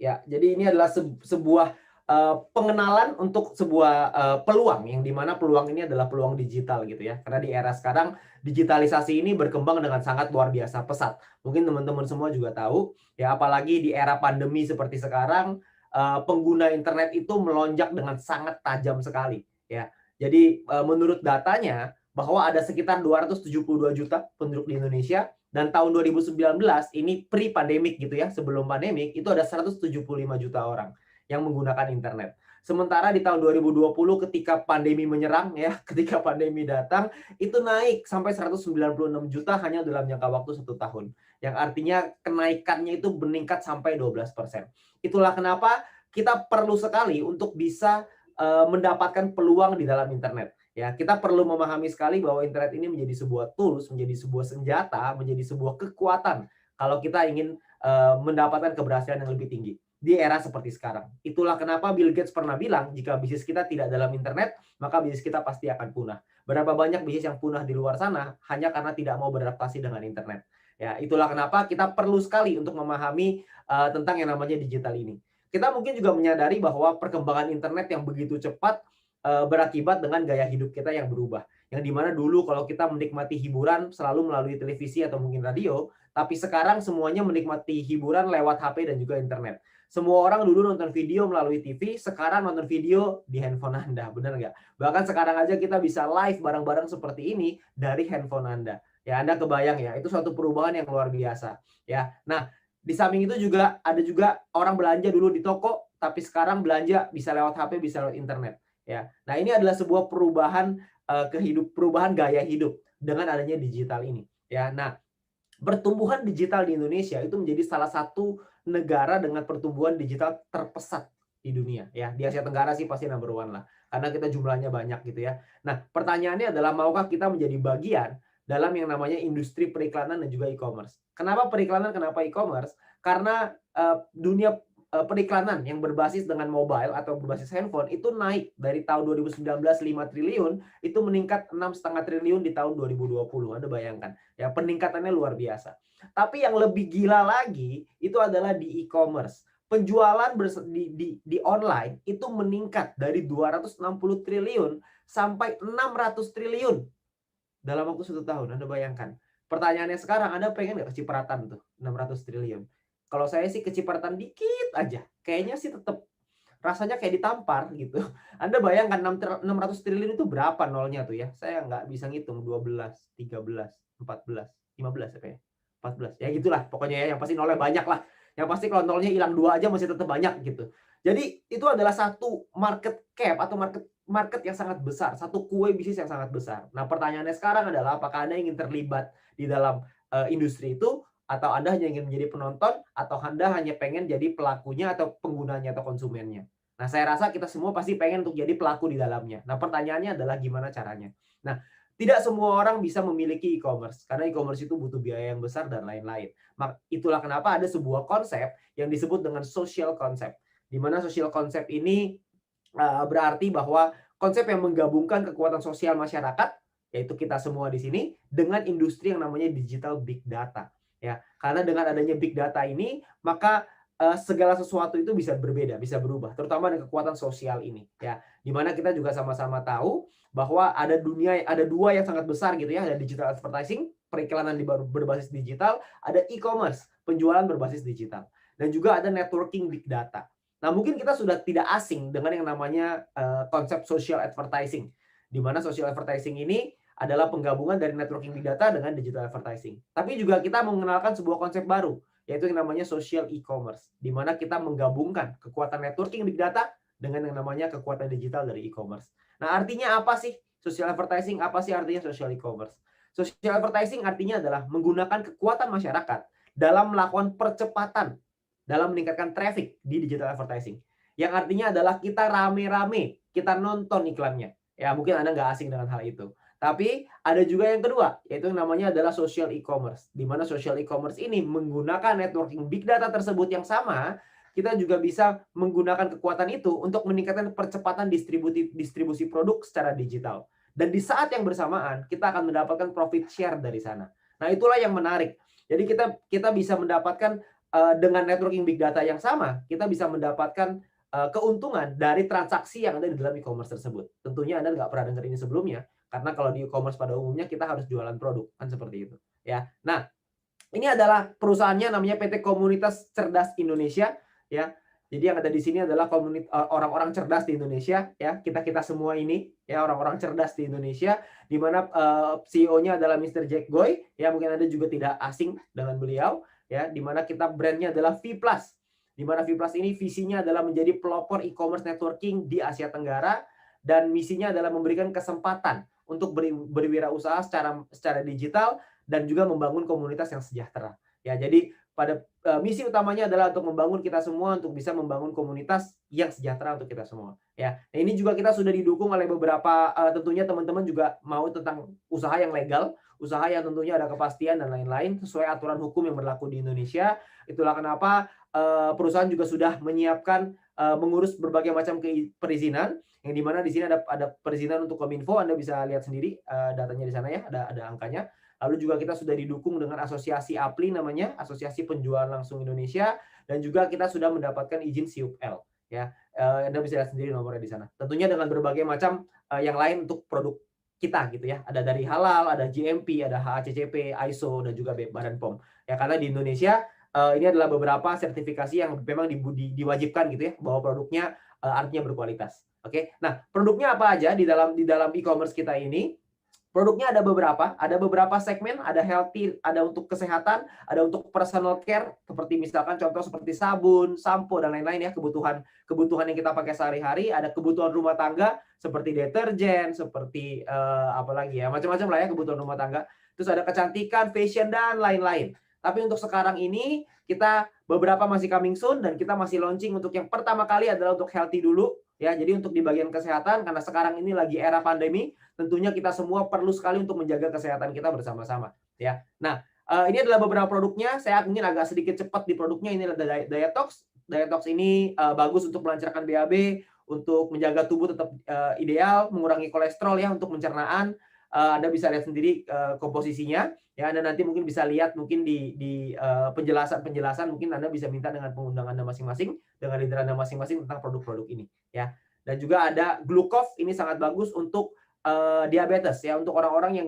ya. Jadi ini adalah sebuah pengenalan untuk sebuah peluang yang dimana peluang ini adalah peluang digital gitu ya. Karena di era sekarang digitalisasi ini berkembang dengan sangat luar biasa pesat. Mungkin teman-teman semua juga tahu ya, apalagi di era pandemi seperti sekarang, pengguna internet itu melonjak dengan sangat tajam sekali ya. Jadi menurut datanya bahwa ada sekitar 272 juta penduduk di Indonesia, dan tahun 2019 ini pre-pandemic gitu ya, sebelum pandemik itu ada 175 juta orang yang menggunakan internet. Sementara di tahun 2020 ketika pandemi menyerang ya, ketika pandemi datang itu naik sampai 196 juta hanya dalam jangka waktu 1 tahun. Yang artinya kenaikannya itu meningkat sampai 12%. Itulah kenapa kita perlu sekali untuk bisa mendapatkan peluang di dalam internet. Ya, kita perlu memahami sekali bahwa internet ini menjadi sebuah tools, menjadi sebuah senjata, menjadi sebuah kekuatan kalau kita ingin mendapatkan keberhasilan yang lebih tinggi di era seperti sekarang. Itulah kenapa Bill Gates pernah bilang, jika bisnis kita tidak dalam internet, maka bisnis kita pasti akan punah. Berapa banyak bisnis yang punah di luar sana hanya karena tidak mau beradaptasi dengan internet. Ya, itulah kenapa kita perlu sekali untuk memahami tentang yang namanya digital ini. Kita mungkin juga menyadari bahwa perkembangan internet yang begitu cepat berakibat dengan gaya hidup kita yang berubah. Yang dimana dulu kalau kita menikmati hiburan selalu melalui televisi atau mungkin radio, tapi sekarang semuanya menikmati hiburan lewat HP dan juga internet. Semua orang dulu nonton video melalui TV, sekarang nonton video di handphone Anda, benar nggak? Bahkan sekarang aja kita bisa live bareng-bareng seperti ini dari handphone Anda. Ya, Anda kebayang ya, itu suatu perubahan yang luar biasa. Ya, nah di samping itu juga ada juga orang belanja dulu di toko, tapi sekarang belanja bisa lewat HP, bisa lewat internet. Ya, nah ini adalah sebuah perubahan perubahan gaya hidup dengan adanya digital ini. Ya, nah pertumbuhan digital di Indonesia itu menjadi salah satu negara dengan pertumbuhan digital terpesat di dunia. Ya, di Asia Tenggara sih pasti number one lah, karena kita jumlahnya banyak gitu ya. Nah, pertanyaannya adalah maukah kita menjadi bagian dalam yang namanya industri periklanan dan juga e-commerce? Kenapa periklanan? Kenapa e-commerce? Karena dunia periklanan yang berbasis dengan mobile atau berbasis handphone itu naik dari tahun 2019 5 triliun itu meningkat 6,5 triliun di tahun 2020. Anda bayangkan ya, peningkatannya luar biasa. Tapi yang lebih gila lagi itu adalah di e-commerce. Penjualan di online itu meningkat dari 260 triliun sampai 600 triliun dalam waktu 1 tahun. Anda bayangkan. Pertanyaannya sekarang, Anda pengen nggak kecipratan tuh 600 triliun? Kalau saya sih kecipratan dikit aja. Kayaknya sih tetap rasanya kayak ditampar gitu. Anda bayangkan 600 triliun itu berapa nolnya tuh ya? Saya nggak bisa ngitung, 12, 13, 14, 15 apa ya? 14. Ya gitulah pokoknya ya, yang pasti nolnya banyak lah. Yang pasti kalau nolnya hilang 2 aja masih tetap banyak gitu. Jadi itu adalah satu market cap atau market market yang sangat besar, satu kue bisnis yang sangat besar. Nah, pertanyaannya sekarang adalah apakah Anda ingin terlibat di dalam industri itu, atau Anda hanya ingin menjadi penonton, atau Anda hanya pengen jadi pelakunya atau penggunanya atau konsumennya. Nah, saya rasa kita semua pasti pengen untuk jadi pelaku di dalamnya. Nah, pertanyaannya adalah gimana caranya. Nah, tidak semua orang bisa memiliki e-commerce, karena e-commerce itu butuh biaya yang besar dan lain-lain. Itulah kenapa ada sebuah konsep yang disebut dengan social concept, di mana social concept ini berarti bahwa konsep yang menggabungkan kekuatan sosial masyarakat, yaitu kita semua di sini, dengan industri yang namanya digital big data. Ya, karena dengan adanya big data ini, maka segala sesuatu itu bisa berbeda, bisa berubah, terutama dengan kekuatan sosial ini. Ya, di mana kita juga sama-sama tahu bahwa ada dua yang sangat besar gitu ya, ada digital advertising, periklanan berbasis digital, ada e-commerce, penjualan berbasis digital, dan juga ada networking big data. Nah, mungkin kita sudah tidak asing dengan yang namanya konsep social advertising, di mana social advertising ini adalah penggabungan dari networking big data dengan digital advertising. Tapi juga kita mengenalkan sebuah konsep baru, yaitu yang namanya social e-commerce, di mana kita menggabungkan kekuatan networking big data dengan yang namanya kekuatan digital dari e-commerce. Nah, artinya apa sih social advertising? Apa sih artinya social e-commerce? Social advertising artinya adalah menggunakan kekuatan masyarakat dalam melakukan percepatan dalam meningkatkan traffic di digital advertising. Yang artinya adalah kita rame-rame, kita nonton iklannya. Ya, mungkin Anda nggak asing dengan hal itu. Tapi ada juga yang kedua, yaitu yang namanya adalah social e-commerce. Di mana social e-commerce ini menggunakan networking big data tersebut yang sama, kita juga bisa menggunakan kekuatan itu untuk meningkatkan percepatan distribusi produk secara digital. Dan di saat yang bersamaan, kita akan mendapatkan profit share dari sana. Nah, itulah yang menarik. Jadi kita bisa mendapatkan dengan networking big data yang sama, kita bisa mendapatkan keuntungan dari transaksi yang ada di dalam e-commerce tersebut. Tentunya Anda nggak pernah dengar ini sebelumnya, karena kalau di e-commerce pada umumnya kita harus jualan produk, kan seperti itu. Ya, nah ini adalah perusahaannya namanya PT Komunitas Cerdas Indonesia, ya. Jadi yang ada di sini adalah orang-orang cerdas di Indonesia, ya. Kita semua ini, ya, orang-orang cerdas di Indonesia, di mana CEO-nya adalah Mr. Jack Goy, ya. Mungkin Anda juga tidak asing dengan beliau, ya. Di mana kita brandnya adalah V+. Di mana V+ ini visinya adalah menjadi pelopor e-commerce networking di Asia Tenggara, dan misinya adalah memberikan kesempatan untuk berwirausaha secara digital dan juga membangun komunitas yang sejahtera. Ya, jadi pada misi utamanya adalah untuk membangun kita semua untuk bisa membangun komunitas yang sejahtera untuk kita semua. Ya, nah ini juga kita sudah didukung oleh beberapa tentunya teman-teman juga mau tentang usaha yang legal, usaha yang tentunya ada kepastian dan lain-lain sesuai aturan hukum yang berlaku di Indonesia. Itulah kenapa perusahaan juga sudah menyiapkan mengurus berbagai macam perizinan, yang dimana di sini ada perizinan untuk Kominfo. Anda bisa lihat sendiri datanya di sana, ya, ada angkanya. Lalu juga kita sudah didukung dengan asosiasi APLI namanya, Asosiasi Penjualan Langsung Indonesia, dan juga kita sudah mendapatkan izin SIUP-L, ya. Anda bisa lihat sendiri nomornya di sana. Tentunya dengan berbagai macam yang lain untuk produk kita gitu ya. Ada dari halal, ada GMP, ada HACCP, ISO, dan juga Badan POM. Ya, karena di Indonesia ini adalah beberapa sertifikasi yang memang diwajibkan gitu ya, bahwa produknya artinya berkualitas. Oke. Nah, produknya apa aja di dalam e-commerce kita ini? Produknya ada beberapa segmen, ada healthy, ada untuk kesehatan, ada untuk personal care, seperti misalkan contoh seperti sabun, sampo, dan lain-lain ya, kebutuhan yang kita pakai sehari-hari, ada kebutuhan rumah tangga seperti deterjen, seperti apalagi ya, macam-macam lah ya kebutuhan rumah tangga. Terus ada kecantikan, fashion, dan lain-lain. Tapi untuk sekarang ini kita beberapa masih coming soon, dan kita masih launching untuk yang pertama kali adalah untuk healthy dulu ya. Jadi untuk di bagian kesehatan, karena sekarang ini lagi era pandemi, tentunya kita semua perlu sekali untuk menjaga kesehatan kita bersama-sama, ya. Nah, ini adalah beberapa produknya. Saya ingin agak sedikit cepat di produknya. Ini adalah Dietox. Dietox ini bagus untuk melancarkan BAB, untuk menjaga tubuh tetap ideal, mengurangi kolesterol ya, untuk pencernaan. Anda bisa lihat sendiri komposisinya, ya. Anda nanti mungkin bisa lihat mungkin di penjelasan mungkin Anda bisa minta dengan pengundang Anda masing-masing, dengan leader Anda masing-masing tentang produk-produk ini, ya. Dan juga ada Glucov, ini sangat bagus untuk diabetes ya, untuk orang-orang yang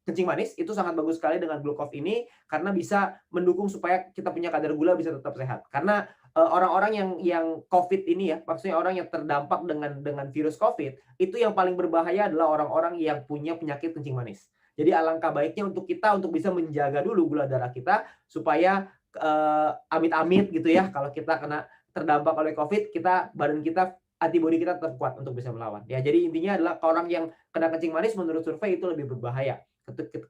kencing manis, itu sangat bagus sekali dengan Glucov ini, karena bisa mendukung supaya kita punya kadar gula bisa tetap sehat. Karena orang-orang yang COVID ini ya, maksudnya orang yang terdampak dengan virus COVID, itu yang paling berbahaya adalah orang-orang yang punya penyakit kencing manis. Jadi alangkah baiknya untuk kita untuk bisa menjaga dulu gula darah kita, supaya amit-amit gitu ya, kalau kita terdampak oleh COVID, badan kita, antibodi kita tetap kuat untuk bisa melawan. Ya, jadi intinya adalah orang yang kena kencing manis menurut survei itu lebih berbahaya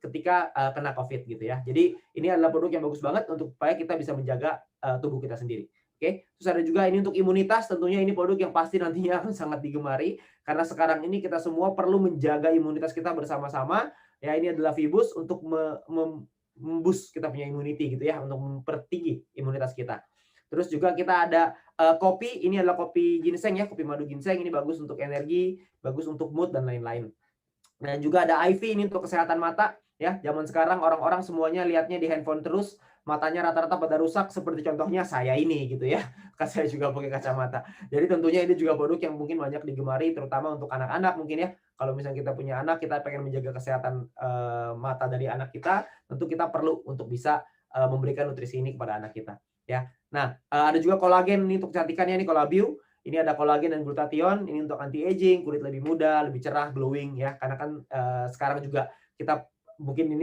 ketika kena COVID gitu ya. Jadi ini adalah produk yang bagus banget untuk supaya kita bisa menjaga tubuh kita sendiri. Oke. Terus ada juga ini untuk imunitas, tentunya ini produk yang pasti nantinya akan sangat digemari, karena sekarang ini kita semua perlu menjaga imunitas kita bersama-sama. Ya, ini adalah Vibus untuk memboost kita punya immunity gitu ya, untuk mempertinggi imunitas kita. Terus juga kita ada kopi, ini adalah kopi ginseng ya, kopi madu ginseng, ini bagus untuk energi, bagus untuk mood, dan lain-lain. Dan juga ada IV, ini untuk kesehatan mata ya. Zaman sekarang orang-orang semuanya lihatnya di handphone terus, matanya rata-rata pada rusak, seperti contohnya saya ini gitu ya. Kan saya juga pakai kacamata. Jadi tentunya ini juga produk yang mungkin banyak digemari, terutama untuk anak-anak mungkin ya. Kalau misalnya kita punya anak, kita pengen menjaga kesehatan mata dari anak kita, tentu kita perlu untuk bisa memberikan nutrisi ini kepada anak kita ya. Nah, ada juga kolagen, ini untuk kecantikannya, ini Colabio. Ini ada kolagen dan glutathione, ini untuk anti aging, kulit lebih muda, lebih cerah, glowing ya. Karena kan sekarang juga kita mungkin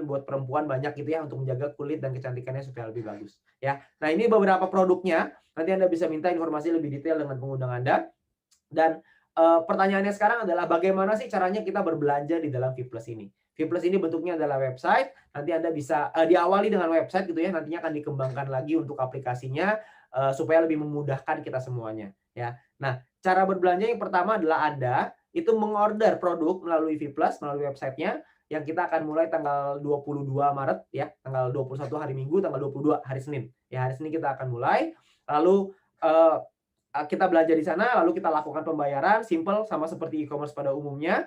buat perempuan banyak gitu ya, untuk menjaga kulit dan kecantikannya supaya lebih bagus ya. Nah, ini beberapa produknya. Nanti Anda bisa minta informasi lebih detail dengan pengundang Anda. Dan pertanyaannya sekarang adalah bagaimana sih caranya kita berbelanja di dalam Vplus ini? Vplus ini bentuknya adalah website. Nanti Anda bisa diawali dengan website gitu ya. Nantinya akan dikembangkan lagi untuk aplikasinya supaya lebih memudahkan kita semuanya ya. Nah, cara berbelanja yang pertama adalah Anda itu mengorder produk melalui Vplus, melalui websitenya, yang kita akan mulai tanggal 22 Maret ya, tanggal 21 hari Minggu, tanggal 22 hari Senin. Ya, hari Senin kita akan mulai. Lalu kita belanja di sana, lalu kita lakukan pembayaran simple sama seperti e-commerce pada umumnya.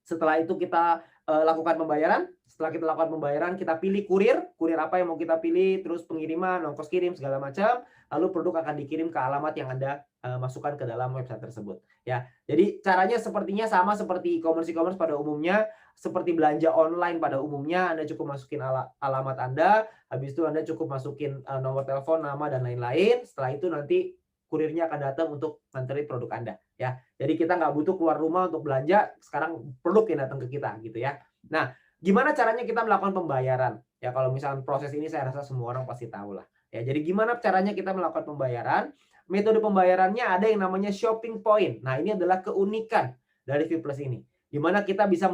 Setelah itu kita lakukan pembayaran. Setelah kita lakukan pembayaran, kita pilih kurir apa yang mau kita pilih, terus pengiriman, ongkos kirim segala macam, lalu produk akan dikirim ke alamat yang Anda masukkan ke dalam website tersebut ya. Jadi caranya sepertinya sama seperti e-commerce pada umumnya, seperti belanja online pada umumnya. Anda cukup masukin alamat Anda, habis itu Anda cukup masukin nomor telepon, nama dan lain-lain. Setelah itu nanti kurirnya akan datang untuk nganterin produk Anda ya. Jadi kita nggak butuh keluar rumah untuk belanja, sekarang produk yang datang ke kita gitu ya. Nah, gimana caranya kita melakukan pembayaran? Ya kalau misalkan proses ini saya rasa semua orang pasti tahu lah. Ya, jadi gimana caranya kita melakukan pembayaran? Metode pembayarannya ada yang namanya shopping point. Nah, ini adalah keunikan dari Vplus ini. Di mana kita bisa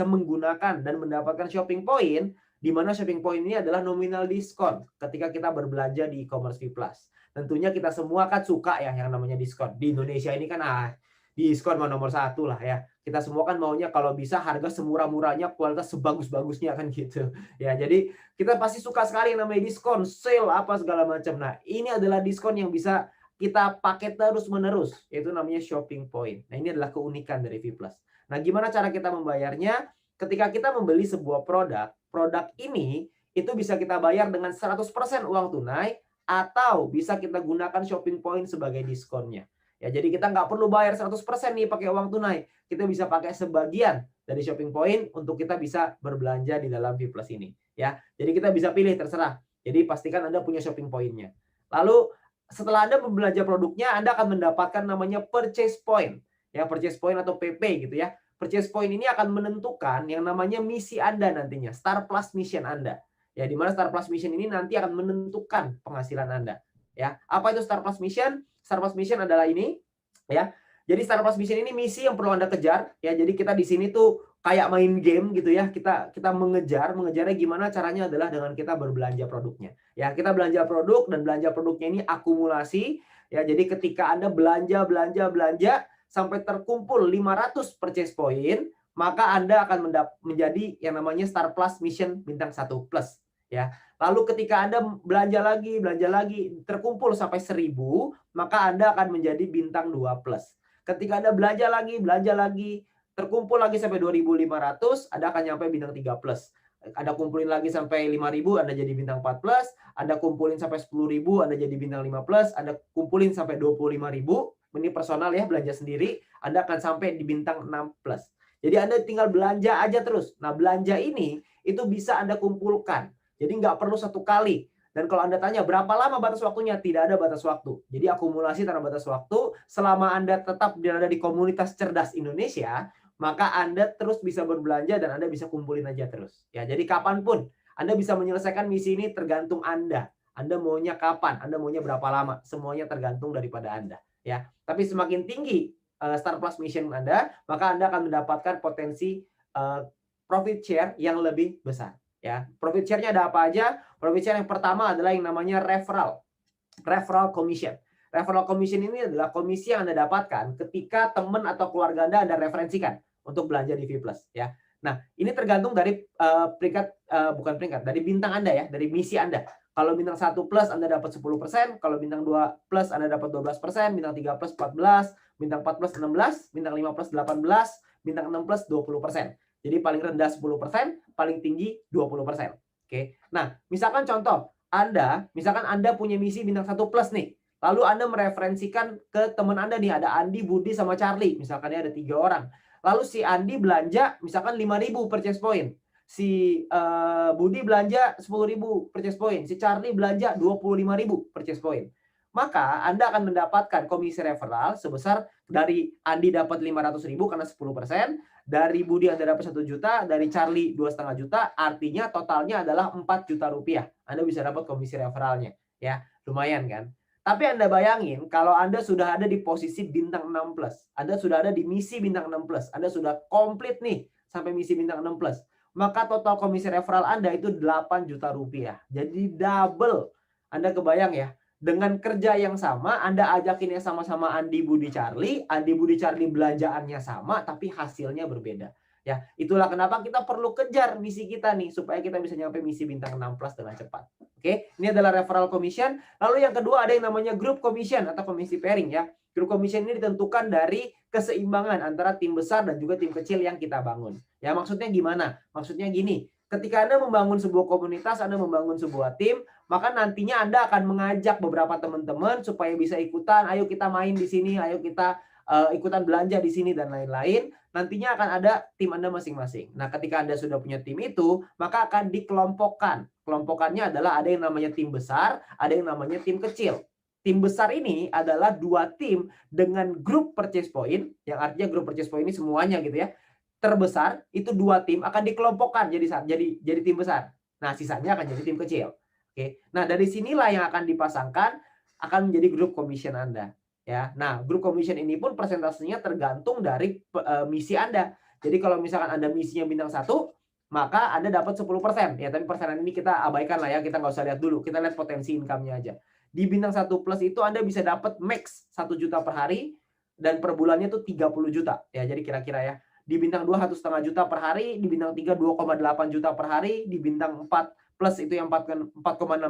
menggunakan dan mendapatkan shopping point, di mana shopping point ini adalah nominal diskon ketika kita berbelanja di e-commerce Vplus. Tentunya kita semua kan suka ya yang namanya diskon. Di Indonesia ini kan diskon nomor satu lah ya. Kita semua kan maunya kalau bisa harga semurah-murahnya, kualitas sebagus-bagusnya kan gitu. Ya, jadi kita pasti suka sekali yang namanya diskon, sale apa segala macam. Nah, ini adalah diskon yang bisa kita pakai terus-menerus, yaitu namanya shopping point. Nah, ini adalah keunikan dari Vplus. Nah, gimana cara kita membayarnya? Ketika kita membeli sebuah produk ini itu bisa kita bayar dengan 100% uang tunai, atau bisa kita gunakan shopping point sebagai diskonnya. Ya, jadi kita nggak perlu bayar 100% nih pakai uang tunai. Kita bisa pakai sebagian dari shopping point untuk kita bisa berbelanja di dalam Vplus ini. Ya, jadi kita bisa pilih terserah. Jadi pastikan Anda punya shopping point-nya. Lalu setelah Anda membelanja produknya, Anda akan mendapatkan namanya purchase point. Ya, purchase point atau PP gitu ya. Purchase point ini akan menentukan yang namanya misi Anda nantinya, Star Plus Mission Anda. Ya, di mana Star Plus Mission ini nanti akan menentukan penghasilan Anda. Ya, apa itu Star Plus Mission? Star Plus Mission adalah ini, ya. Jadi Star Plus Mission ini misi yang perlu Anda kejar, ya. Jadi kita di sini tuh kayak main game gitu ya. Kita mengejarnya gimana caranya adalah dengan kita berbelanja produknya. Ya, kita belanja produk dan belanja produknya ini akumulasi, ya. Jadi ketika Anda belanja sampai terkumpul 500 purchase point, maka Anda akan menjadi yang namanya Star Plus Mission bintang 1 plus. Ya, lalu ketika Anda belanja lagi, terkumpul sampai 1000, maka Anda akan menjadi bintang 2 plus. Ketika Anda belanja lagi, terkumpul lagi sampai 2500, Anda akan nyampe bintang 3 plus. Anda kumpulin lagi sampai 5000, Anda jadi bintang 4 plus. Anda kumpulin sampai 10.000, Anda jadi bintang 5 plus. Anda kumpulin sampai 25.000, ini personal ya, belanja sendiri, Anda akan sampai di bintang 6 plus. Jadi Anda tinggal belanja aja terus. Nah, belanja ini itu bisa Anda kumpulkan. Jadi nggak perlu satu kali. Dan kalau Anda tanya berapa lama batas waktunya, tidak ada batas waktu. Jadi akumulasi tanpa batas waktu, selama Anda tetap berada di komunitas cerdas Indonesia, maka Anda terus bisa berbelanja dan Anda bisa kumpulin aja terus. Ya, jadi kapanpun Anda bisa menyelesaikan misi ini tergantung Anda. Anda maunya kapan, Anda maunya berapa lama, semuanya tergantung daripada Anda. Ya, tapi semakin tinggi Star Plus Mission Anda, maka Anda akan mendapatkan potensi profit share yang lebih besar. Ya, profit share-nya ada apa aja? Profit share yang pertama adalah yang namanya referral commission. Referral commission ini adalah komisi yang Anda dapatkan ketika teman atau keluarga Anda referensikan untuk belanja di Vplus. Ya, nah ini tergantung dari dari bintang Anda ya, dari misi Anda. Kalau bintang 1 plus Anda dapat 10%, kalau bintang 2 plus Anda dapat 12%, bintang 3 plus 14, bintang 4 plus 16, bintang 5 plus 18, bintang 6 plus 20%. Jadi paling rendah 10%, paling tinggi 20%. Oke. Nah, misalkan contoh, misalkan Anda punya misi bintang 1 plus nih. Lalu Anda mereferensikan ke teman Anda nih, ada Andi, Budi, sama Charlie. Misalkan ada 3 orang. Lalu si Andi belanja misalkan 5.000 purchase point. Si Budi belanja 10.000 purchase point. Si Charlie belanja 25.000 purchase point. Maka Anda akan mendapatkan komisi referral sebesar dari Andi dapat 500.000 karena 10%, dari Budi Anda dapat 1 juta, dari Charlie 2,5 juta, artinya totalnya adalah 4 juta rupiah. Anda bisa dapat komisi referralnya. Ya, lumayan kan? Tapi Anda bayangin kalau Anda sudah ada di posisi bintang 6 plus, Anda sudah ada di misi bintang 6 plus, Anda sudah komplit nih sampai misi bintang 6 plus, maka total komisi referral Anda itu 8 juta rupiah. Jadi double. Anda kebayang ya? Dengan kerja yang sama, Anda ajakin yang sama-sama Andi, Budi, Charlie belanjaannya sama, tapi hasilnya berbeda. Ya, itulah kenapa kita perlu kejar misi kita nih supaya kita bisa nyampe misi bintang 6 plus dengan cepat. Oke, ini adalah referral commission. Lalu yang kedua ada yang namanya group commission atau komisi pairing ya. Group commission ini ditentukan dari keseimbangan antara tim besar dan juga tim kecil yang kita bangun. Ya, maksudnya gimana? Maksudnya gini, ketika Anda membangun sebuah komunitas, Anda membangun sebuah tim, maka nantinya Anda akan mengajak beberapa teman-teman supaya bisa ikutan, ayo kita main di sini, ayo kita ikutan belanja di sini dan lain-lain. Nantinya akan ada tim Anda masing-masing. Nah, ketika Anda sudah punya tim itu, maka akan dikelompokkan. Kelompokannya adalah ada yang namanya tim besar, ada yang namanya tim kecil. Tim besar ini adalah 2 tim dengan grup purchase point, yang artinya grup purchase point ini semuanya gitu ya. Terbesar itu 2 tim akan dikelompokkan jadi tim besar. Nah, sisanya akan jadi tim kecil. Oke. Nah, dari sinilah yang akan dipasangkan akan menjadi grup commission Anda. Ya, nah grup commission ini pun persentasenya tergantung dari misi Anda. Jadi kalau misalkan Anda misinya bintang 1, maka Anda dapat 10%. Ya, tapi persenan ini kita abaikan lah ya, kita nggak usah lihat dulu. Kita lihat potensi income-nya aja. Di bintang 1 plus itu Anda bisa dapat max 1 juta per hari dan per bulannya itu 30 juta. Ya, jadi kira-kira ya. Di bintang 2 1,5 juta per hari, di bintang 3 2,8 juta per hari, di bintang 4 plus itu yang 4,6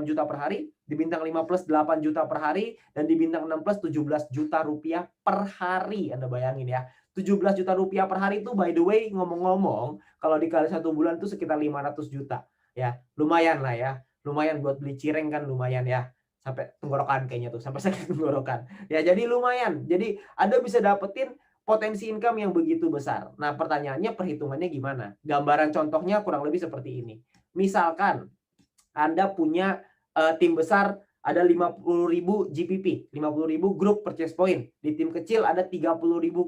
juta per hari, di bintang 5 plus 8 juta per hari, dan di bintang 6 plus 17 juta rupiah per hari. Anda bayangin ya, 17 juta rupiah per hari itu by the way ngomong-ngomong, kalau dikali 1 bulan itu sekitar 500 juta. Ya, lumayan lah ya. Lumayan buat beli cireng kan lumayan ya. Sampai tenggorokan kayaknya tuh, sampai sakit tenggorokan. Ya, jadi lumayan. Jadi Anda bisa dapetin potensi income yang begitu besar. Nah, pertanyaannya perhitungannya gimana? Gambaran contohnya kurang lebih seperti ini. Misalkan Anda punya tim besar ada 50.000 GPP, 50.000 group purchase point. Di tim kecil ada 30.000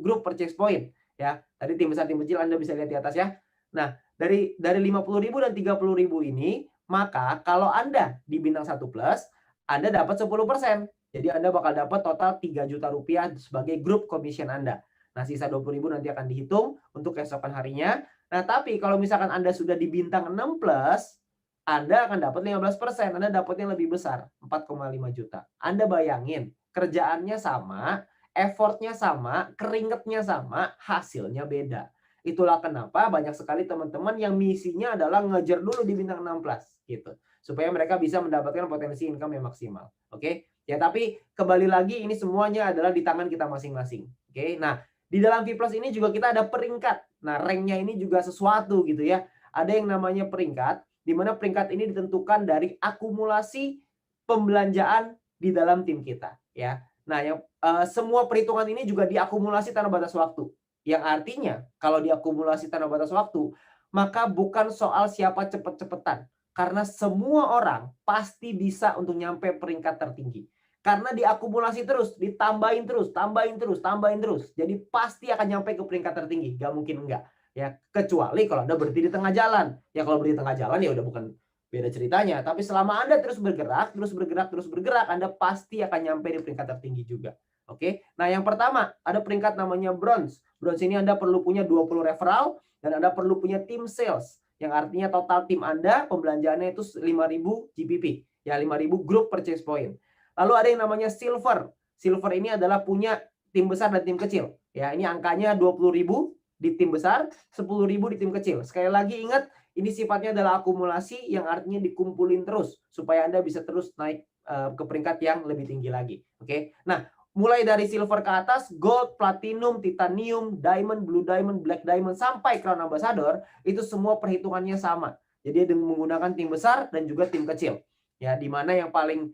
group purchase point. Ya, tadi tim besar, tim kecil Anda bisa lihat di atas ya. Nah, dari 50.000 dan 30.000 ini, maka kalau Anda di bintang 1 plus, Anda dapat 10%. Jadi Anda bakal dapat total 3 juta rupiah sebagai group commission Anda. Nah, sisa 20.000 nanti akan dihitung untuk keesokan harinya. Nah, tapi kalau misalkan Anda sudah di bintang 6 plus, Anda akan dapat 15%. Anda dapatnya lebih besar, 4,5 juta. Anda bayangin, kerjaannya sama, effortnya sama, keringetnya sama, hasilnya beda. Itulah kenapa banyak sekali teman-teman yang misinya adalah ngejar dulu di bintang 6 plus gitu. Supaya mereka bisa mendapatkan potensi income yang maksimal. Oke? Ya, tapi kembali lagi ini semuanya adalah di tangan kita masing-masing. Oke? Nah, di dalam V Plus ini juga kita ada peringkat. Nah, ranknya ini juga sesuatu gitu ya. Ada yang namanya peringkat, di mana peringkat ini ditentukan dari akumulasi pembelanjaan di dalam tim kita. Ya. Nah, yang semua perhitungan ini juga diakumulasi tanpa batas waktu. Yang artinya, kalau diakumulasi tanpa batas waktu, maka bukan soal siapa cepet-cepetan. Karena semua orang pasti bisa untuk nyampe peringkat tertinggi. Karena diakumulasi terus, ditambahin terus, tambahin terus, tambahin terus. Jadi pasti akan nyampe ke peringkat tertinggi, gak mungkin enggak. Ya, kecuali kalau Anda berhenti di tengah jalan. Ya kalau berhenti di tengah jalan ya udah bukan beda ceritanya. Tapi selama Anda terus bergerak, terus bergerak, terus bergerak, Anda pasti akan nyampe di peringkat tertinggi juga. Oke. Nah, yang pertama ada peringkat namanya bronze. Bronze ini Anda perlu punya 20 referral dan Anda perlu punya tim sales. Yang artinya total tim Anda pembelanjaannya itu 5.000 GPP. Ya, 5.000 group purchase point. Lalu ada yang namanya silver. Silver ini adalah punya tim besar dan tim kecil. Ya, ini angkanya 20.000 di tim besar, 10.000 di tim kecil. Sekali lagi ingat, ini sifatnya adalah akumulasi yang artinya dikumpulin terus supaya Anda bisa terus naik ke peringkat yang lebih tinggi lagi. Oke. Nah, mulai dari silver ke atas, gold, platinum, titanium, diamond, blue diamond, black diamond sampai crown ambassador, itu semua perhitungannya sama. Jadi dengan menggunakan tim besar dan juga tim kecil. Ya, di mana yang paling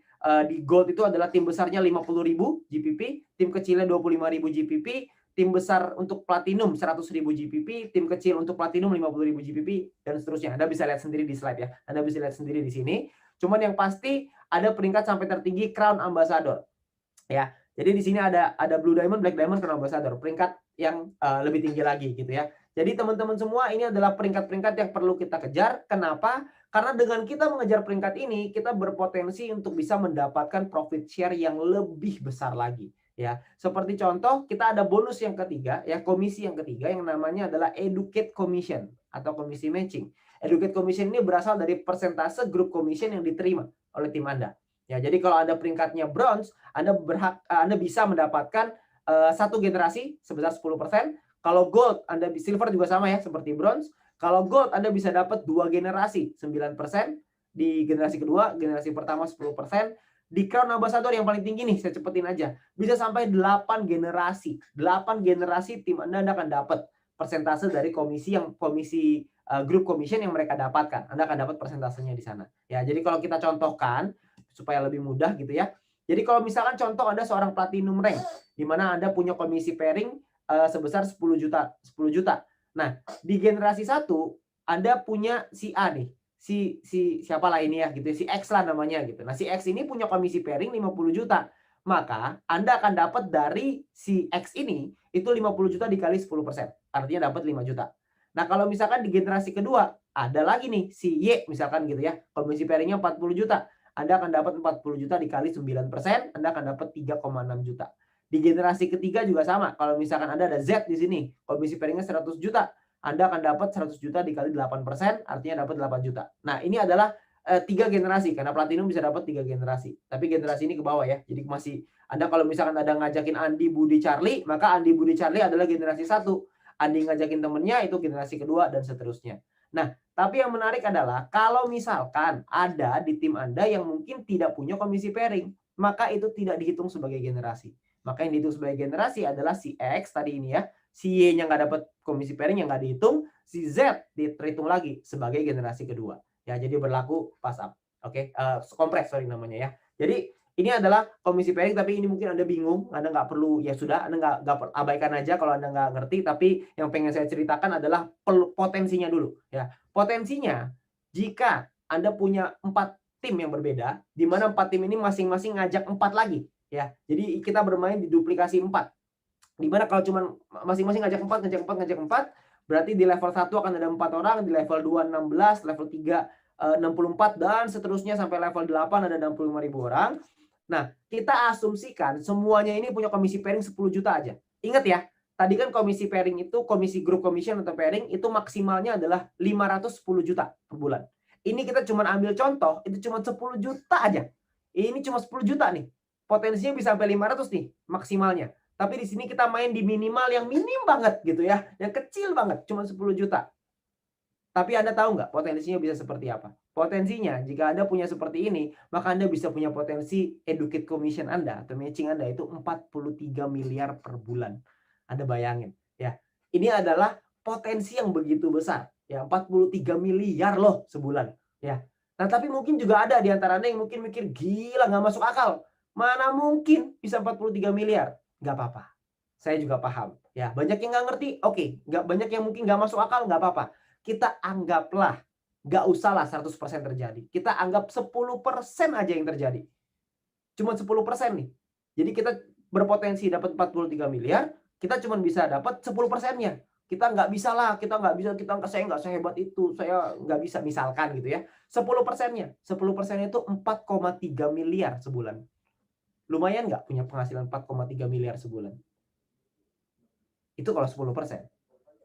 di gold itu adalah tim besarnya 50.000 GPP, tim kecilnya 25.000 GPP, tim besar untuk platinum 100.000 GPP, tim kecil untuk platinum 50.000 GPP, dan seterusnya. Anda bisa lihat sendiri di slide ya. Anda bisa lihat sendiri di sini. Cuman yang pasti ada peringkat sampai tertinggi Crown Ambassador. Ya. Jadi di sini ada Blue Diamond, Black Diamond, Crown Ambassador. Peringkat yang lebih tinggi lagi gitu ya. Jadi teman-teman semua ini adalah peringkat-peringkat yang perlu kita kejar. Kenapa? Karena dengan kita mengejar peringkat ini, kita berpotensi untuk bisa mendapatkan profit share yang lebih besar lagi. Ya, seperti contoh kita ada bonus yang ketiga, ya komisi yang ketiga yang namanya adalah Educate Commission atau komisi matching. Educate Commission ini berasal dari persentase grup commission yang diterima oleh tim Anda. Ya, jadi kalau Anda peringkatnya bronze, Anda bisa mendapatkan satu generasi sebesar 10%. Kalau gold, silver juga sama ya, seperti bronze. Kalau gold Anda bisa dapat 2 generasi, 9%. Di generasi kedua, generasi pertama 10%. Di Crown Ambassador yang paling tinggi nih, saya cepetin aja. Bisa sampai 8 generasi. 8 generasi tim Anda akan dapat persentase dari komisi group commission yang mereka dapatkan. Anda akan dapat persentasenya di sana. Ya, jadi kalau kita contohkan supaya lebih mudah gitu ya. Jadi kalau misalkan contoh Anda seorang platinum rank di mana Anda punya komisi pairing sebesar 10 juta, 10 juta. Nah, di generasi 1 Anda punya si A nih. Si siapa lah ini ya gitu, si X lah namanya gitu. Nah, si X ini punya komisi pairing 50 juta. Maka Anda akan dapat dari si X ini itu 50 juta dikali 10%. Artinya dapat 5 juta. Nah, kalau misalkan di generasi kedua ada lagi nih si Y misalkan gitu ya. Komisi pairingnya 40 juta. Anda akan dapat 40 juta dikali 9%, Anda akan dapat 3,6 juta. Di generasi ketiga juga sama. Kalau misalkan Anda ada Z di sini, komisi pairingnya 100 juta. Anda akan dapat 100 juta dikali 8%, artinya dapat 8 juta. Nah, ini adalah 3 generasi, karena platinum bisa dapat 3 generasi. Tapi generasi ini ke bawah ya. Jadi masih, Anda kalau misalkan ada ngajakin Andi, Budi, Charlie, maka Andi, Budi, Charlie adalah generasi 1. Andi ngajakin temennya, itu generasi kedua, dan seterusnya. Nah, tapi yang menarik adalah, kalau misalkan ada di tim Anda yang mungkin tidak punya komisi pairing, maka itu tidak dihitung sebagai generasi. Maka yang dihitung sebagai generasi adalah si X tadi ini ya. Si Y-nya nggak dapat komisi pairing yang nggak dihitung, si Z dihitung lagi sebagai generasi kedua. Ya, jadi berlaku pass up. Oke, kompres sorry namanya ya. Jadi ini adalah komisi pairing, tapi ini mungkin Anda bingung, Anda nggak perlu, ya sudah, Anda nggak abaikan aja kalau Anda nggak ngerti. Tapi yang pengen saya ceritakan adalah potensinya dulu. Ya, potensinya jika Anda punya 4 tim yang berbeda, di mana 4 tim ini masing-masing ngajak 4 lagi. Ya, jadi kita bermain di duplikasi 4. Dimana kalau cuma masing-masing ngajak 4, berarti di level 1 akan ada 4 orang, di level 2 16, level 3 64 dan seterusnya sampai level 8 ada 65.000 orang. Nah, kita asumsikan semuanya ini punya komisi pairing 10 juta aja. Ingat ya, tadi kan komisi pairing itu, komisi group commission atau pairing itu maksimalnya adalah 510 juta per bulan. Ini kita cuma ambil contoh, itu cuma 10 juta aja. Ini cuma 10 juta nih. Potensinya bisa sampai 500 nih maksimalnya. Tapi di sini kita main di minimal yang minim banget gitu ya. Yang kecil banget, cuma 10 juta. Tapi Anda tahu nggak potensinya bisa seperti apa? Potensinya, jika Anda punya seperti ini, maka Anda bisa punya potensi educate commission Anda atau matching Anda itu 43 miliar per bulan. Anda bayangin ya. Ini adalah potensi yang begitu besar. Ya, 43 miliar loh sebulan. Ya. Nah, tapi mungkin juga ada di antara Anda yang mungkin mikir, gila nggak masuk akal. Mana mungkin bisa 43 miliar? Nggak apa-apa. Saya juga paham. Ya, banyak yang nggak ngerti, oke. Nggak banyak yang mungkin nggak masuk akal, nggak apa-apa. Kita anggaplah, nggak usahlah 100% terjadi. Kita anggap 10% aja yang terjadi. Cuma 10% nih. Jadi kita berpotensi dapat 43 miliar, kita cuma bisa dapat 10%-nya. Kita nggak bisa lah, saya nggak sehebat itu, saya nggak bisa, misalkan gitu ya. 10%-nya. 10% itu 4,3 miliar sebulan. Lumayan nggak punya penghasilan 4,3 miliar sebulan? Itu kalau 10%.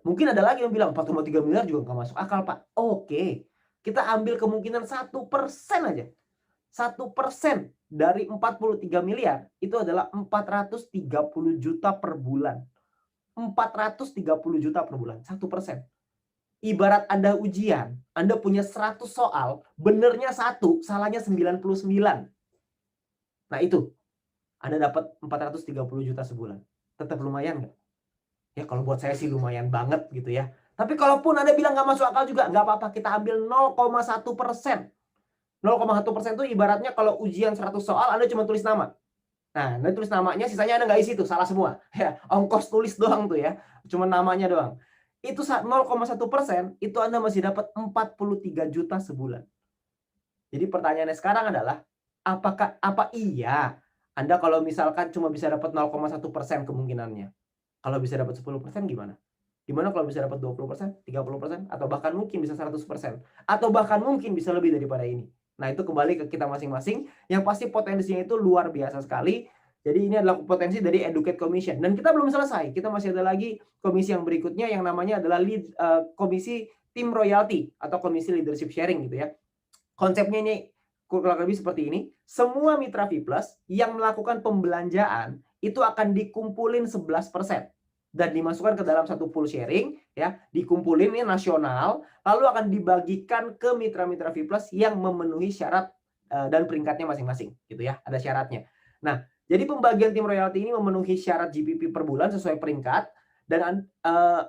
Mungkin ada lagi yang bilang 4,3 miliar juga nggak masuk akal, Pak. Oke, kita ambil kemungkinan 1% aja. 1% dari 43 miliar itu adalah 430 juta per bulan. 430 juta per bulan, 1%. Ibarat Anda ujian, Anda punya 100 soal, benernya 1, salahnya 99. Nah itu, Anda dapat 430 juta sebulan. Tetap lumayan nggak? Ya kalau buat saya sih lumayan banget gitu ya. Tapi kalaupun Anda bilang nggak masuk akal juga, nggak apa-apa. Kita ambil 0,1%. 0,1% itu ibaratnya kalau ujian 100 soal, Anda cuma tulis nama. Nah, Anda tulis namanya, sisanya Anda nggak isi tuh, salah semua. Ya, ongkos tulis doang tuh ya. Cuma namanya doang. Itu 0,1%, itu Anda masih dapat 43 juta sebulan. Jadi pertanyaannya sekarang adalah, apa iya Anda kalau misalkan cuma bisa dapat 0,1% kemungkinannya? Kalau bisa dapat 10% gimana? Gimana kalau bisa dapat 20%, 30%, atau bahkan mungkin bisa 100%, atau bahkan mungkin bisa lebih daripada ini. Nah, itu kembali ke kita masing-masing. Yang pasti potensinya itu luar biasa sekali. Jadi ini adalah potensi dari educate commission. Dan kita belum selesai. Kita masih ada lagi komisi yang berikutnya yang namanya adalah komisi team royalty atau komisi leadership sharing gitu ya. Konsepnya ini kurang lebih seperti ini. Semua mitra V+ yang melakukan pembelanjaan itu akan dikumpulin 11%. dan dimasukkan ke dalam satu pool sharing ya, dikumpulin ini nasional, lalu akan dibagikan ke mitra-mitra V+ yang memenuhi syarat dan peringkatnya masing-masing gitu ya, ada syaratnya. Nah, jadi pembagian tim royalti ini memenuhi syarat GPP per bulan sesuai peringkat dan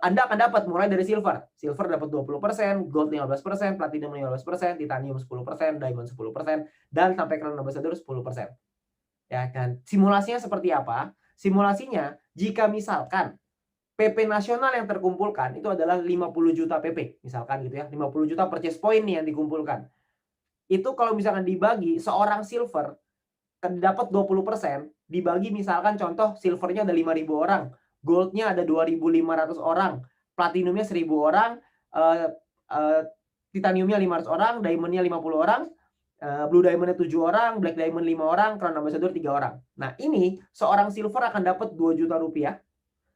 Anda akan dapat mulai dari silver. Silver dapat 20%, gold 15%, platinum 15%, titanium 10%, diamond 10%, dan sampai crown ambassador 10%. Ya kan. Simulasinya seperti apa? Simulasinya jika misalkan PP nasional yang terkumpulkan itu adalah 50 juta PP, misalkan gitu ya. 50 juta purchase point nih yang dikumpulkan. Itu kalau misalkan dibagi seorang silver dapat 20%, dibagi misalkan contoh silvernya ada 5.000 orang, goldnya ada 2.500 orang, platinumnya 1.000 orang, titaniumnya 500 orang, diamondnya 50 orang, blue diamondnya 7 orang, black diamond 5 orang, crown ambassador 3 orang. Nah ini seorang silver akan dapat 2 juta rupiah,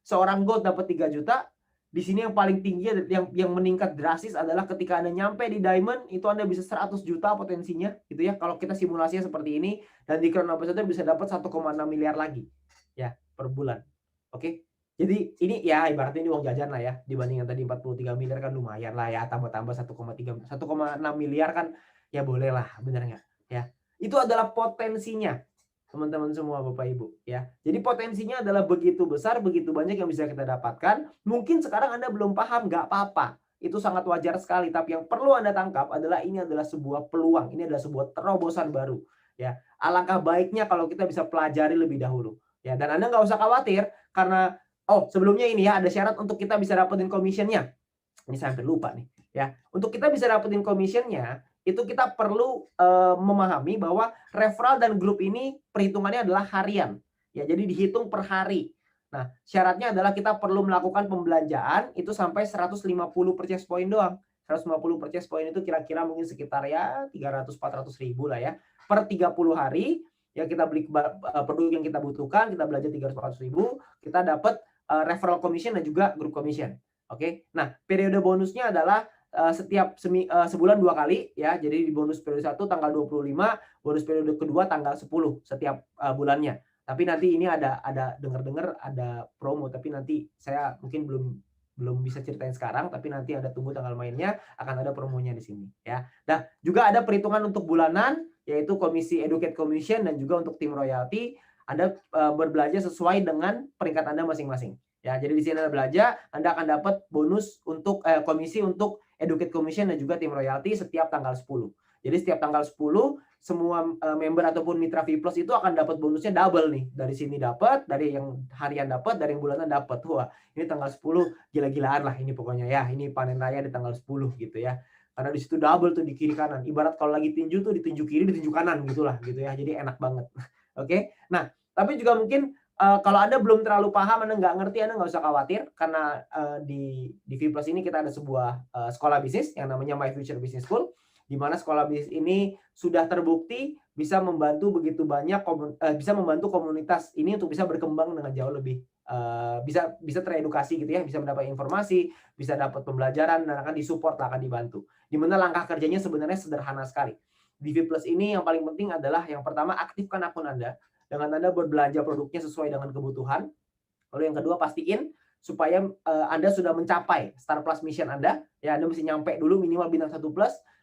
seorang gold dapat 3 juta. Di sini yang paling tinggi yang meningkat drastis adalah ketika Anda nyampe di diamond itu Anda bisa 100 juta potensinya gitu ya. Kalau kita simulasinya seperti ini, dan di crown ambassador bisa dapat 1,6 miliar lagi ya per bulan. Oke. Jadi ini ya ibaratnya ini uang jajan lah ya, dibanding yang tadi 43 miliar kan lumayan lah ya, tambah-tambah 1,6 miliar kan ya boleh lah, bener nggak ya. Itu adalah potensinya teman-teman semua Bapak Ibu ya. Jadi potensinya adalah begitu besar, begitu banyak yang bisa kita dapatkan. Mungkin sekarang Anda belum paham, nggak apa-apa. Itu sangat wajar sekali, tapi yang perlu Anda tangkap adalah ini adalah sebuah peluang, ini adalah sebuah terobosan baru ya. Alangkah baiknya kalau kita bisa pelajari lebih dahulu ya, dan Anda nggak usah khawatir karena sebelumnya ini ya ada syarat untuk kita bisa dapetin commission-nya. Ini saya hampir lupa nih ya. Untuk kita bisa dapetin commission-nya itu kita perlu memahami bahwa referral dan grup ini perhitungannya adalah harian. Ya, jadi dihitung per hari. Nah, syaratnya adalah kita perlu melakukan pembelanjaan itu sampai 150 purchase point doang. 150 purchase point itu kira-kira mungkin sekitar ya 300-400 ribu lah ya. Per 30 hari ya kita beli produk yang kita butuhkan, kita belanja 300-400 ribu, kita dapat referral commission dan juga group commission. Oke. Nah, periode bonusnya adalah setiap sebulan 2 kali ya. Jadi di bonus periode 1 tanggal 25, bonus periode kedua tanggal 10 setiap bulannya. Tapi nanti ini ada dengar-dengar ada promo, tapi nanti saya mungkin belum bisa ceritain sekarang, tapi nanti ada tunggu tanggal mainnya, akan ada promonya di sini ya. Nah, juga ada perhitungan untuk bulanan yaitu komisi educate commission dan juga untuk tim royalti. Anda berbelanja sesuai dengan peringkat Anda masing-masing. Ya, jadi di sini Anda belanja, Anda akan dapat bonus untuk komisi untuk educate commission dan juga tim royalti setiap tanggal 10. Jadi setiap tanggal 10 semua member ataupun mitra V+ itu akan dapat bonusnya double nih. Dari sini dapat, dari yang harian dapat, dari yang bulanan dapat. Wah, ini tanggal 10 gila-gilaan lah ini pokoknya ya. Ini panen raya di tanggal 10 gitu ya. Karena di situ double tuh di kiri kanan. Ibarat kalau lagi tinju tuh di tinju kiri, di tinju kanan gitulah gitu ya. Jadi enak banget. Oke. Nah, tapi juga mungkin kalau Anda belum terlalu paham, Anda nggak ngerti, Anda nggak usah khawatir karena di V+ ini kita ada sebuah sekolah bisnis yang namanya My Future Business School, di mana sekolah bisnis ini sudah terbukti bisa membantu begitu banyak bisa membantu komunitas ini untuk bisa berkembang dengan jauh lebih bisa teredukasi gitu ya, bisa mendapat informasi, bisa dapat pembelajaran dan akan disupport, akan dibantu. Di mana langkah kerjanya sebenarnya sederhana sekali. Di V+ ini yang paling penting adalah yang pertama aktifkan akun Anda dengan Anda berbelanja produknya sesuai dengan kebutuhan. Lalu yang kedua pastiin supaya Anda sudah mencapai Star Plus mission Anda. Ya, Anda mesti nyampe dulu minimal bintang 1+.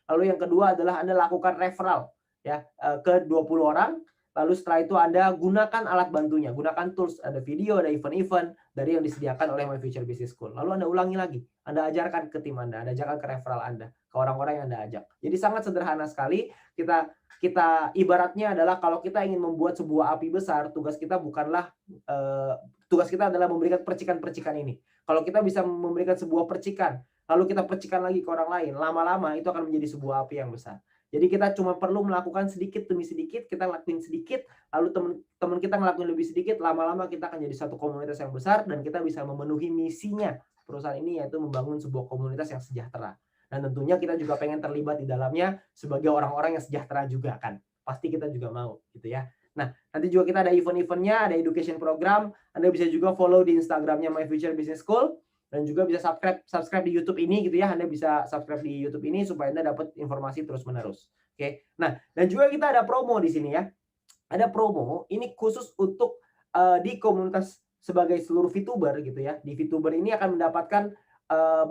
Lalu yang kedua adalah Anda lakukan referral ya ke 20 orang. Lalu setelah itu Anda gunakan alat bantunya, gunakan tools, ada video, ada event-event dari yang disediakan oleh My Future Business School. Lalu Anda ulangi lagi, Anda ajarkan ke tim Anda ajarkan ke referral Anda, ke orang-orang yang Anda ajak. Jadi sangat sederhana sekali. Kita ibaratnya adalah kalau kita ingin membuat sebuah api besar, tugas kita adalah memberikan percikan-percikan ini. Kalau kita bisa memberikan sebuah percikan, lalu kita percikan lagi ke orang lain, lama-lama itu akan menjadi sebuah api yang besar. Jadi kita cuma perlu melakukan sedikit demi sedikit, kita lakuin sedikit, lalu teman-teman kita ngelakuin lebih sedikit, lama-lama kita akan jadi satu komunitas yang besar dan kita bisa memenuhi misinya perusahaan ini, yaitu membangun sebuah komunitas yang sejahtera. Dan tentunya kita juga pengen terlibat di dalamnya sebagai orang-orang yang sejahtera juga kan. Pasti kita juga mau gitu ya. Nah, nanti juga kita ada event-eventnya, ada education program. Anda bisa juga follow di Instagramnya My Future Business School. Dan juga bisa subscribe di YouTube ini gitu ya. Anda bisa subscribe di YouTube ini supaya Anda dapat informasi terus-menerus. Oke. Nah, dan juga kita ada promo di sini ya. Ada promo ini khusus untuk di komunitas sebagai seluruh VTuber gitu ya, di VTuber ini akan mendapatkan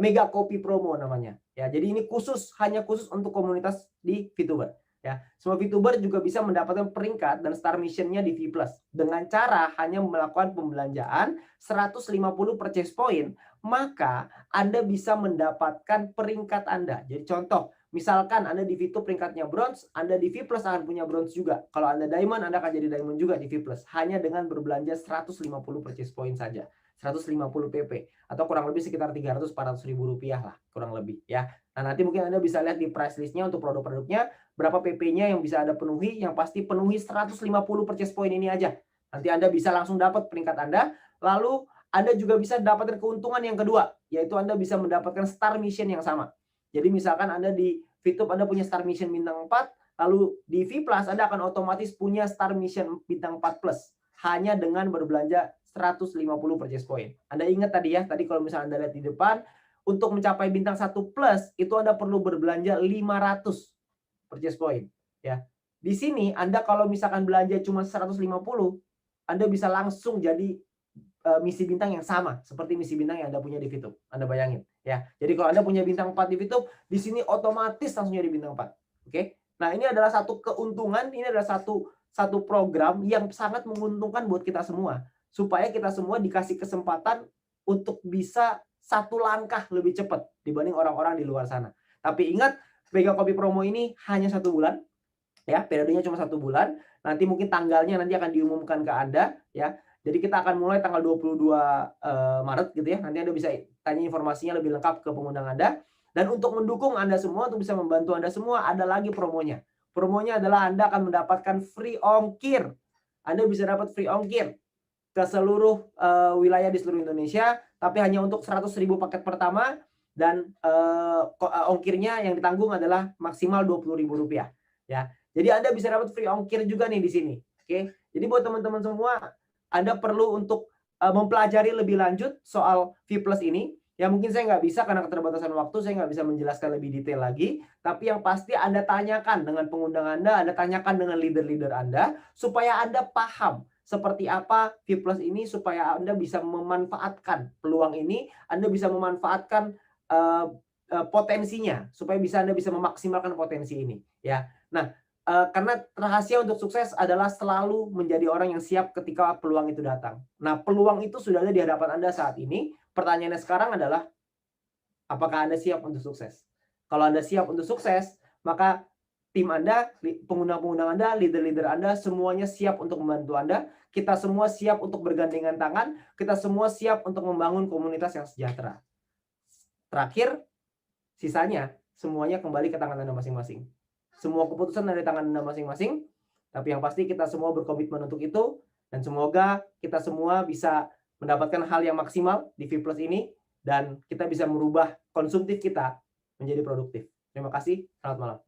mega copy promo namanya. Ya, jadi ini hanya khusus untuk komunitas di VTuber. Ya, semua VTuber juga bisa mendapatkan peringkat dan star mission-nya di V+ dengan cara hanya melakukan pembelanjaan 150 purchase point, maka Anda bisa mendapatkan peringkat Anda. Jadi contoh, misalkan Anda di V2 peringkatnya bronze, Anda di V+ akan punya bronze juga. Kalau Anda diamond, Anda akan jadi diamond juga di V+. Hanya dengan berbelanja 150 purchase point saja. 150 PP atau kurang lebih sekitar 300-400 ribu rupiah lah kurang lebih ya. Nah, nanti mungkin Anda bisa lihat di price listnya untuk produk-produknya berapa PP-nya yang bisa Anda penuhi. Yang pasti penuhi 150 purchase point ini aja. Nanti Anda bisa langsung dapat peringkat Anda. Lalu Anda juga bisa dapatkan keuntungan yang kedua, yaitu Anda bisa mendapatkan star mission yang sama. Jadi misalkan Anda di VTube Anda punya star mission bintang 4, lalu di V+ Anda akan otomatis punya star mission bintang 4+. Hanya dengan berbelanja 150 purchase point. Anda ingat tadi ya, tadi kalau misalnya Anda lihat di depan, untuk mencapai bintang 1+ itu Anda perlu berbelanja 500 purchase point. Ya. Di sini Anda kalau misalkan belanja cuma 150, Anda bisa langsung jadi misi bintang yang sama seperti misi bintang yang Anda punya di VTube. Anda bayangin ya. Jadi kalau Anda punya bintang 4 di VTube, di sini otomatis langsung jadi bintang 4. Oke. Nah, ini adalah satu keuntungan, ini adalah satu program yang sangat menguntungkan buat kita semua. Supaya kita semua dikasih kesempatan untuk bisa satu langkah lebih cepat dibanding orang-orang di luar sana. Tapi ingat, mega copy promo ini hanya 1 bulan. Ya, periodenya cuma 1 bulan. Nanti mungkin tanggalnya nanti akan diumumkan ke Anda ya. Jadi kita akan mulai tanggal 22 Maret gitu ya. Nanti Anda bisa tanya informasinya lebih lengkap ke pengundang Anda. Dan untuk mendukung Anda semua, untuk bisa membantu Anda semua, ada lagi promonya. Promonya adalah Anda akan mendapatkan free ongkir. Anda bisa dapat free ongkir ke seluruh wilayah di seluruh Indonesia, tapi hanya untuk 100.000 paket pertama dan ongkirnya yang ditanggung adalah maksimal Rp20.000 ya. Jadi Anda bisa dapat free ongkir juga nih di sini. Oke. Jadi buat teman-teman semua, Anda perlu untuk mempelajari lebih lanjut soal V+ ini. Ya mungkin saya nggak bisa karena keterbatasan waktu, saya nggak bisa menjelaskan lebih detail lagi. Tapi yang pasti Anda tanyakan dengan pengundang Anda tanyakan dengan leader-leader Anda, supaya Anda paham seperti apa V+ ini, supaya Anda bisa memanfaatkan peluang ini, Anda bisa memanfaatkan potensinya, supaya Anda bisa memaksimalkan potensi ini. Ya. Nah, karena rahasia untuk sukses adalah selalu menjadi orang yang siap ketika peluang itu datang. Nah, peluang itu sudah ada di hadapan Anda saat ini. Pertanyaannya sekarang adalah, apakah Anda siap untuk sukses? Kalau Anda siap untuk sukses, maka tim Anda, pengguna-pengguna Anda, leader-leader Anda, semuanya siap untuk membantu Anda. Kita semua siap untuk bergandengan tangan. Kita semua siap untuk membangun komunitas yang sejahtera. Terakhir, sisanya semuanya kembali ke tangan Anda masing-masing. Semua keputusan ada di tangan Anda masing-masing. Tapi yang pasti kita semua berkomitmen untuk itu. Dan semoga kita semua bisa mendapatkan hal yang maksimal di V+ ini. Dan kita bisa merubah konsumtif kita menjadi produktif. Terima kasih. Selamat malam.